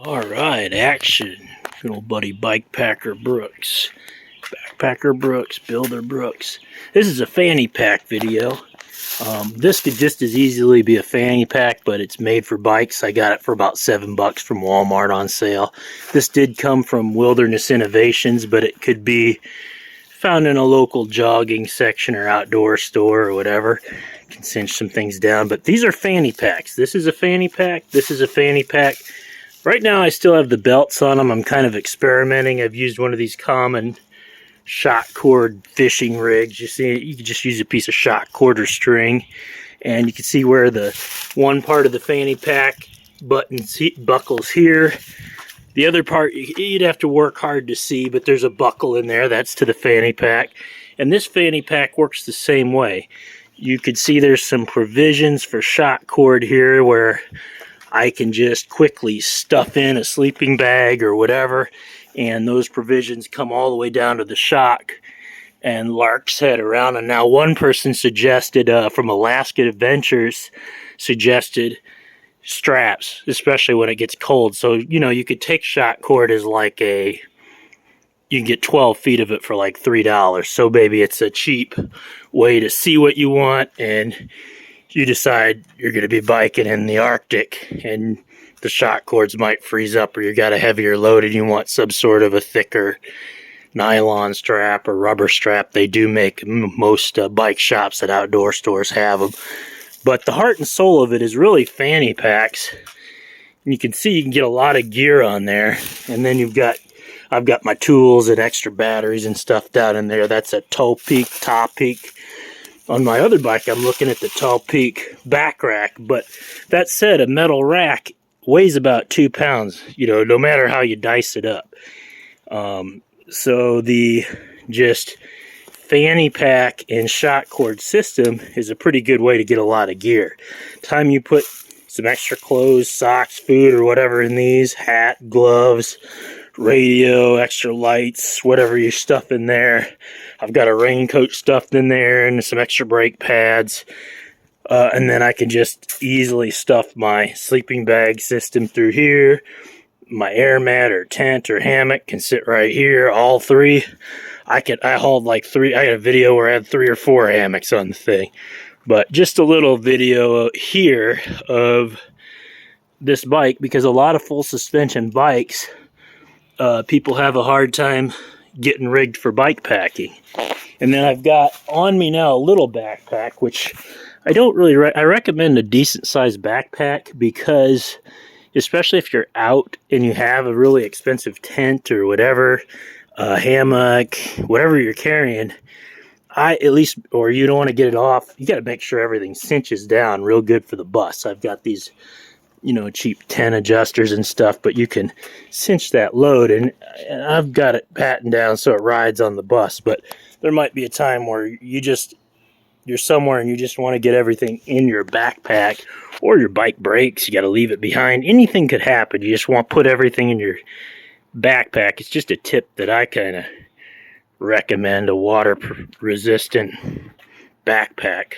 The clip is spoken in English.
Alright, action. Good old buddy Bikepacker Brooks. Backpacker Brooks, Builder Brooks. This is a fanny pack video. This could just as easily be a fanny pack, but it's made for bikes. I got it for about $7 from Walmart on sale. This did come from Wilderness Innovations, but it could be found in a local jogging section or outdoor store or whatever. You can cinch some things down, but these are fanny packs. This is a fanny pack. This is a fanny pack. Right now I still have the belts on them. I'm kind of experimenting. I've used one of these common shot cord fishing rigs. You see, you can just use a piece of shot cord or string, and you can see where the one part of the fanny pack buckles here. The other part you'd have to work hard to see, but there's a buckle in there. That's to the fanny pack. And this fanny pack works the same way. You could see there's some provisions for shot cord here where I can just quickly stuff in a sleeping bag or whatever, and those provisions come all the way down to the shock and Lark's head around. And now one person suggested, from Alaska Adventures, suggested straps, especially when it gets cold. So, you know, you could take shot cord as like you can get 12 feet of it for like $3. So maybe it's a cheap way to see what you want, and you decide you're going to be biking in the Arctic and the shot cords might freeze up, or you got a heavier load and you want some sort of a thicker nylon strap or rubber strap. They do make, most bike shops at outdoor stores have them. But the heart and soul of it is really fanny packs. And you can see you can get a lot of gear on there. And then I've got my tools and extra batteries and stuff down in there. That's a toe peak, top peak. On my other bike, I'm looking at the Tall Peak back rack, but that said, a metal rack weighs about 2 pounds, you know, no matter how you dice it up. So the just fanny pack and shot cord system is a pretty good way to get a lot of gear. Time you put some extra clothes, socks, food, or whatever in these, hat, gloves, radio, extra lights, whatever you stuff in there. I've got a raincoat stuffed in there and some extra brake pads. And then I can just easily stuff my sleeping bag system through here. My air mat or tent or hammock can sit right here, all three. I hauled like 3, I had a video where I had 3 or 4 hammocks on the thing. But just a little video here of this bike, because a lot of full suspension bikes, people have a hard time getting rigged for bike packing. And then I've got on me now a little backpack, which I don't really I recommend a decent sized backpack, because especially if you're out and you have a really expensive tent or whatever, hammock, whatever you're carrying, or you don't want to get it off, you got to make sure everything cinches down real good for the bus. I've got these, you know, cheap tent adjusters and stuff, but you can cinch that load, and I've got it patted down so it rides on the bus. But there might be a time where you're somewhere and you just want to get everything in your backpack, or your bike breaks, you got to leave it behind. Anything could happen. You just want to put everything in your backpack. It's just a tip that I kind of recommend, a water resistant backpack.